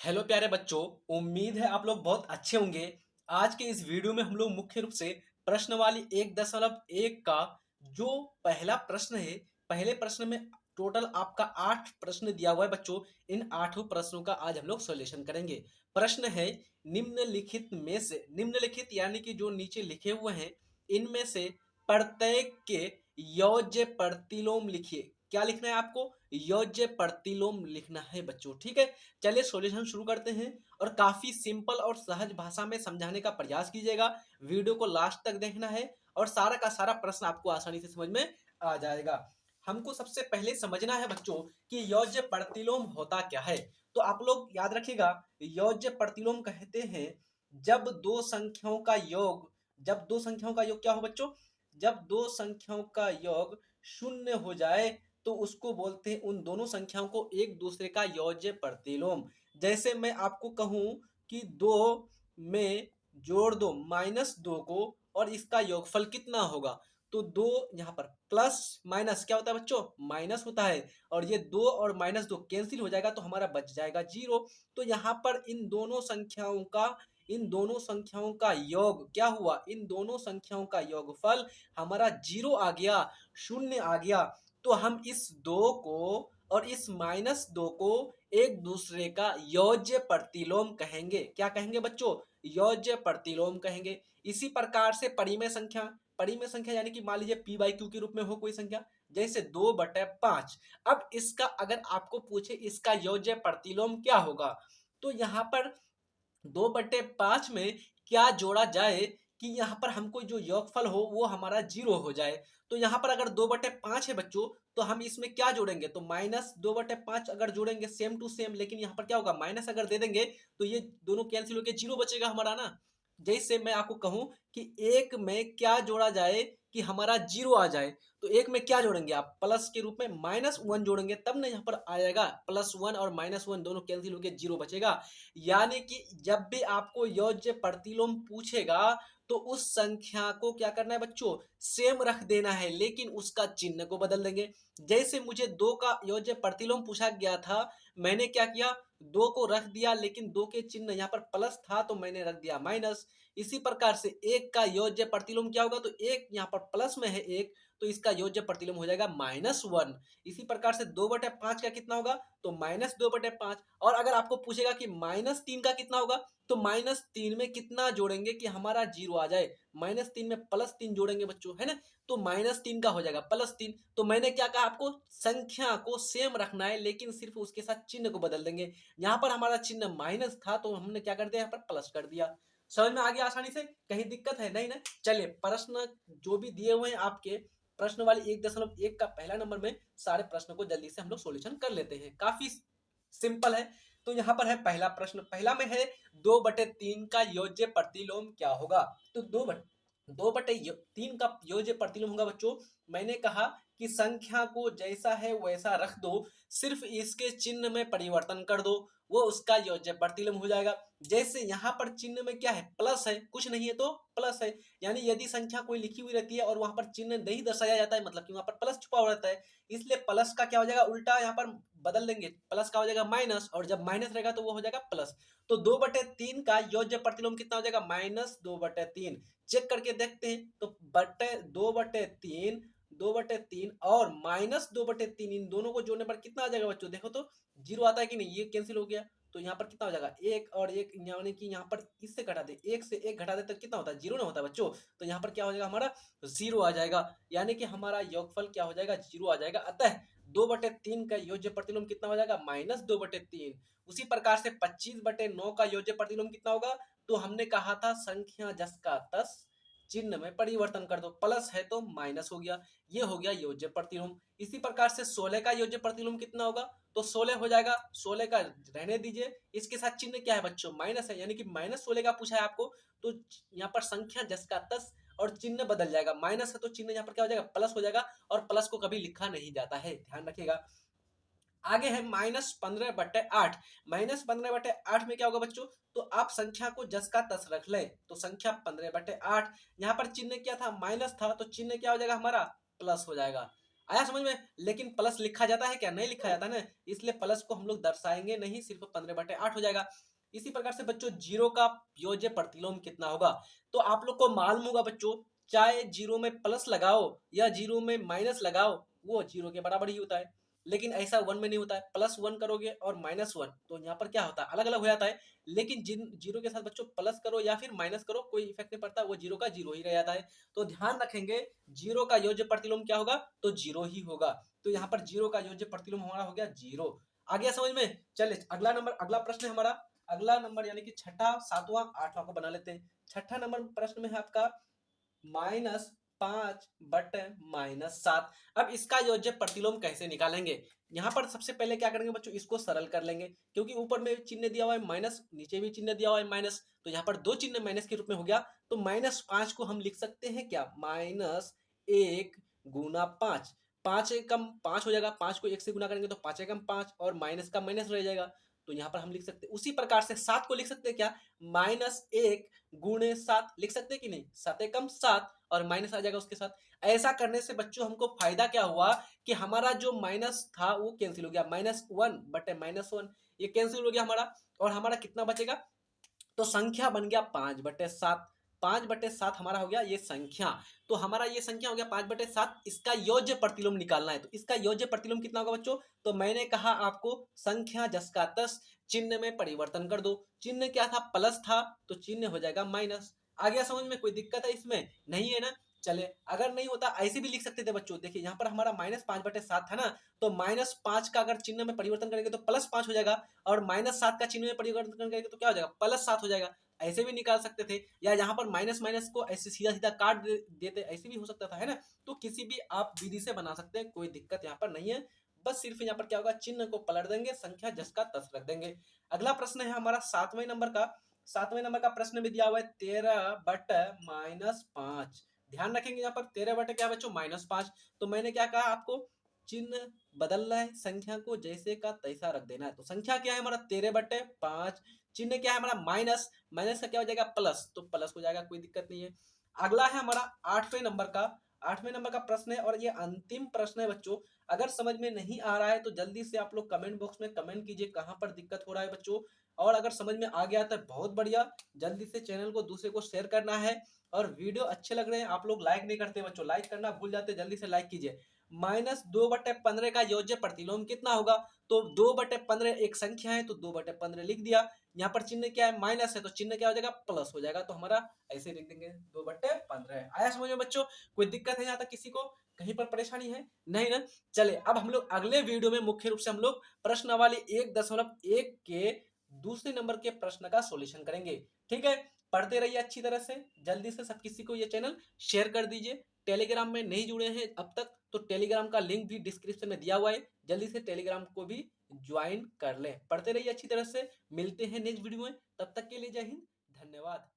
Hello प्यारे बच्चों। उम्मीद है आप लोग बहुत अच्छे होंगे। आज के इस वीडियो में हम लोग मुख्य रूप से प्रश्न वाली 1.1 का जो पहला प्रश्न है, पहले प्रश्न में टोटल आपका 8 प्रश्न दिया हुआ है बच्चों। इन 8 प्रश्नों का आज हम लोग सॉल्यूशन करेंगे। प्रश्न है निम्नलिखित में से, निम्नलिखित यानी कि जो नीचे लिखे हुए हैं इनमें से प्रत्येक के योज्य प्रतिलोम लिखिए। क्या लिखना है आपको? योज्य प्रतिलोम लिखना है बच्चों, ठीक है। चलिए सॉल्यूशन शुरू करते हैं और काफी सिंपल और सहज भाषा में समझाने का प्रयास कीजिएगा। वीडियो को लास्ट तक देखना है और सारा का सारा प्रश्न आपको आसानी से समझ में आ जाएगा। हमको सबसे पहले समझना है बच्चों कि योज्य प्रतिलोम होता क्या है। तो आप लोग याद रखिएगा, योज्य प्रतिलोम कहते हैं जब दो संख्याओं का योग, जब दो संख्याओं का योग क्या हो बच्चों? जब दो संख्याओं का योग शून्य हो जाए तो उसको बोलते हैं, उन दोनों संख्याओं को एक दूसरे का योज्य प्रतिलोम। जैसे मैं आपको कहूं कि 2 में जोड़ दो -2 को और इसका योगफल कितना होगा, तो 2 यहाँ पर प्लस माइनस क्या होता है बच्चों? माइनस होता है। और ये 2 और -2 कैंसिल हो जाएगा तो हमारा बच जाएगा 0। तो यहाँ पर इन दोनों संख्याओं का योग क्या हुआ? इन दोनों संख्याओं का योगफल हमारा 0 आ गया, शून्य आ गया। तो हम इस 2 को और इस -2 को एक दूसरे का योज्य प्रतिलोम कहेंगे। क्या कहेंगे बच्चों? योज्य प्रतिलोम कहेंगे। इसी प्रकार से परिमेय संख्या यानी कि मान लीजिए पी बाई क्यू के रूप में हो कोई संख्या, जैसे 2/5। अब इसका अगर आपको पूछे इसका योज्य प्रतिलोम क्या होगा, तो यहाँ पर 2/5 में क्या जोड़ा जाए कि यहाँ पर हमको जो योगफल हो वो हमारा 0 हो जाए। तो यहाँ पर अगर 2/5 है बच्चों, तो हम इसमें क्या जोड़ेंगे? तो -2/5 अगर जोड़ेंगे सेम टू सेम, लेकिन यहाँ पर क्या होगा? माइनस अगर दे देंगे तो ये दोनों कैंसिल होकर 0 बचेगा हमारा ना। जैसे मैं आपको कहूं कि एक में क्या जोड़ा जाए कि हमारा 0 आ जाए, तो एक में क्या जोड़ेंगे आप? प्लस के रूप में -1 जोड़ेंगे, तब ना यहाँ पर आएगा +1 और -1 दोनों कैंसिल होकर 0 बचेगा। यानी कि जब भी आपको योज्य प्रतिलोम पूछेगा तो उस संख्या को क्या करना है बच्चों? सेम रख देना है, लेकिन उसका चिन्ह को बदल देंगे। जैसे मुझे 2 का योज्य प्रतिलोम पूछा गया था, मैंने क्या किया? 2 को रख दिया, लेकिन 2 के चिन्ह यहाँ पर प्लस था तो मैंने रख दिया माइनस। इसी प्रकार से 1 का योज्य प्रतिलोम क्या होगा? तो 1 यहाँ पर प्लस में है 1, तो इसका योज्य प्रतिलोम हो जाएगा -1। इसी प्रकार से 2/5 का कितना होगा? तो -2/5। और अगर आपको पूछेगा कि -3 का कितना होगा, तो -3 में कितना जोड़ेंगे कि हमारा 0 आ जाए? -3 में +3 जोड़ेंगे बच्चों, है ना। तो -3 का हो जाएगा +3। तो मैंने क्या कहा आपको? संख्या को सेम रखना है, लेकिन सिर्फ उसके साथ चिन्ह को बदल देंगे। यहाँ पर हमारा चिन्ह माइनस था तो हमने क्या कर दिया? यहाँ पर प्लस कर दिया। समझ में आ गया आसानी से? कहीं दिक्कत है नहीं ना? चलिए प्रश्न जो भी दिए हुए हैं आपके, प्रश्न वाली 1.1 का पहला नंबर में सारे प्रश्न को जल्दी से हम लोग सॉल्यूशन कर लेते हैं। काफी सिंपल है। तो यहाँ पर है पहला प्रश्न, पहला में है 2/3 का योज्य प्रतिलोम क्या होगा? तो 2/3 का योज्य प्रतिलोम होगा बच्चों, मैंने कहा कि संख्या को जैसा है वैसा रख दो, सिर्फ इसके चिन्ह में परिवर्तन कर दो, वो उसका योज्य प्रतिलोम हो जाएगा। जैसे यहाँ पर चिन्ह में क्या है? प्लस है, कुछ नहीं है तो प्लस है। यानी यदि संख्या कोई लिखी हुई रहती है और वहां पर चिन्ह नहीं दर्शाया जाता है, मतलब कि वहां पर प्लस छुपा हुआ रहता है, इसलिए प्लस का क्या हो जाएगा? उल्टा यहाँ पर बदल देंगे, प्लस का हो जाएगा माइनस, और जब माइनस रहेगा तो वो हो जाएगा प्लस। तो 2/3 का योज्य प्रतिलोम कितना हो जाएगा? -2/3। चेक करके देखते हैं तो 2/3 और -2/3 इन दोनों को जोड़ने पर कितना आ जाएगा बच्चों? देखो तो 0 आता है कि नहीं? ये कैंसिल हो गया, तो यहाँ पर कितना हो जाएगा? 1 और 1, यानी कि यहाँ पर इससे घटा दे, 1 से 1 घटा दे तो कितना होता है? 0 ना होता है बच्चों। तो यहाँ पर क्या हो जाएगा? हमारा 0 आ जाएगा, यानी कि हमारा योगफल क्या हो जाएगा? 0 आ जाएगा। अतः 2/3 का योज्य प्रतिलोम कितना हो जाएगा? -2/3। उसी प्रकार से 25/9 का योज्य प्रतिलोम कितना होगा? तो हमने कहा था संख्या जस का तस, चिन्ह में परिवर्तन कर दो, प्लस है तो माइनस हो गया, ये हो गया योज्य प्रतिलोम। इसी प्रकार से 16 का योज्य प्रतिलोम कितना होगा? तो 16 हो जाएगा, 16 का रहने दीजिए, इसके साथ चिन्ह क्या है बच्चों? माइनस है, यानी कि -16 का पूछा है आपको, तो यहाँ पर संख्या जस का तस और चिन्ह बदल जाएगा। माइनस है तो चिन्ह यहाँ पर क्या हो जाएगा? प्लस हो जाएगा, और प्लस को कभी लिखा नहीं जाता है, ध्यान रखिएगा। आगे है -15/8। -15/8 में क्या होगा बच्चों? तो आप संख्या को जस का तस रख ले, तो संख्या 15/8, यहाँ पर चिन्ह क्या था? माइनस था, तो चिन्ह क्या हो जाएगा हमारा? प्लस हो जाएगा। आया समझ में? लेकिन प्लस लिखा जाता है क्या? नहीं लिखा जाता ना, इसलिए प्लस को हम लोग दर्शाएंगे नहीं, सिर्फ 15/8 हो जाएगा। इसी प्रकार से बच्चों जीरो का योज्य प्रतिलोम कितना होगा? तो आप लोग को मालूम होगा बच्चों, चाहे जीरो में प्लस लगाओ या जीरो में माइनस लगाओ, वो जीरो के बराबर ही होता है। लेकिन ऐसा वन में नहीं होता है, प्लस वन करोगे और माइनस वन तो यहाँ पर क्या होता है, अलग अलग हो जाता है। लेकिन जिन जीरो के साथ बच्चों प्लस करो या फिर माइनस करो, कोई इफेक्ट नहीं पड़ता, वो जीरो का जीरो ही रह जाता है। तो ध्यान रखेंगे, जीरो का योज्य प्रतिलोम क्या होगा? तो जीरो ही होगा। तो यहाँ पर जीरो का योज्य प्रतिलोम हमारा हो गया जीरो। आ गया समझ में? चलिए अगला नंबर, अगला प्रश्न है हमारा, अगला नंबर यानी कि छठा, सातवां, आठवां को बना लेते हैं। छठा नंबर प्रश्न में है आपका -5/-7। अब इसका योज्य प्रतिलोम कैसे निकालेंगे? यहाँ पर सबसे पहले क्या करेंगे बच्चों, इसको सरल कर लेंगे, क्योंकि ऊपर में चिन्ह दिया हुआ है माइनस, नीचे भी चिन्ह दिया हुआ है माइनस, तो यहाँ पर दो चिन्ह माइनस के रूप में हो गया। तो -5 को हम लिख सकते हैं क्या? -1 गुना 5, 5 एकम 5 हो जाएगा, 5 को 1 से गुना करेंगे तो 5 एकम 5 और माइनस का माइनस रह जाएगा, तो यहाँ पर हम लिख सकते हैं। उसी प्रकार से 7 को लिख सकते हैं क्या? -1 गुणे 7 लिख सकते हैं कि नहीं? 7 एकम 7 और माइनस आ जाएगा उसके साथ। ऐसा करने से बच्चों हमको फायदा क्या हुआ कि हमारा जो माइनस था वो कैंसिल हो गया, -1/-1 ये कैंसिल हो गया हमारा, और हमारा कितना बचेगा? तो संख्या बन गया 5/7। 5/7 हमारा हो गया ये संख्या। तो हमारा ये संख्या हो गया 5/7। इसका योज्य प्रतिलोम निकालना है, तो इसका योज्य प्रतिलोम कितना होगा बच्चों? तो मैंने कहा आपको संख्या जस का तस, चिन्ह में परिवर्तन कर दो। चिन्ह क्या था? प्लस था, तो चिन्ह हो जाएगा माइनस। आ गया समझ में? कोई दिक्कत है इसमें? नहीं है ना? चले, अगर नहीं होता ऐसे भी लिख सकते थे बच्चों। देखिए यहाँ पर हमारा -5/7 था ना, तो -5 का अगर चिन्ह में परिवर्तन करेंगे तो +5 हो जाएगा, और -7 का चिन्ह में परिवर्तन करेंगे तो क्या हो जाएगा? +7 हो जाएगा। ऐसे भी निकाल सकते थे, या यहाँ पर माइनस माइनस को ऐसे सीधा सीधा काट देते, ऐसे भी हो सकता था, है ना? तो किसी भी आप विधि से बना सकते हैं, कोई दिक्कत यहाँ पर नहीं है। बस सिर्फ यहाँ पर क्या होगा, चिन्ह को पलट देंगे, संख्या जस का तस रख देंगे। अगला प्रश्न है हमारा 7वें नंबर का। 7वें नंबर का प्रश्न में दिया हुआ है 13/-5। ध्यान रखेंगे यहाँ पर 13 क्या बच्चों? -5। तो मैंने क्या कहा आपको, चिन्ह बदलना है, संख्या को जैसे का तैसा रख देना है। तो संख्या क्या है हमारा? 13/5। चिन्ह क्या है हमारा? माइनस, माइनस का क्या हो जाएगा? प्लस, तो प्लस हो जाएगा, कोई दिक्कत नहीं है। अगला है हमारा 8वें नंबर का। 8वें नंबर का प्रश्न है और ये अंतिम प्रश्न है बच्चों। अगर समझ में नहीं आ रहा है तो जल्दी से आप लोग कमेंट बॉक्स में कमेंट कीजिए कहाँ पर दिक्कत हो रहा है बच्चों, और अगर समझ में आ गया तो बहुत बढ़िया। जल्दी से चैनल को दूसरे को शेयर करना है, और वीडियो अच्छे लग रहे हैं, आप लोग लाइक नहीं करते बच्चों, लाइक करना भूल जाते, जल्दी से लाइक कीजिए। -2/15 का योज्य प्रतिलोम कितना होगा? तो 2/15 एक संख्या है, तो 2/15 लिख दिया। यहाँ पर चिन्ह क्या है? माइनस है, तो चिन्ह क्या हो जाएगा? प्लस हो जाएगा, तो हमारा ऐसे लिख देंगे 2/15। आया समझ में बच्चों? कोई दिक्कत है यहाँ तक किसी को? कहीं पर परेशानी है? नहीं ना? चले, अब हम लोग अगले वीडियो में मुख्य रूप से हम लोग प्रश्नावली 1.1 के दूसरे नंबर के प्रश्न का सॉल्यूशन करेंगे। ठीक है, पढ़ते रहिए अच्छी तरह से। जल्दी से सब किसी को ये चैनल शेयर कर दीजिए। टेलीग्राम में नहीं जुड़े हैं अब तक तो टेलीग्राम का लिंक भी डिस्क्रिप्शन में दिया हुआ है, जल्दी से टेलीग्राम को भी ज्वाइन कर लें। पढ़ते रहिए अच्छी तरह से। मिलते हैं नेक्स्ट वीडियो में, तब तक के लिए जय हिंद, धन्यवाद।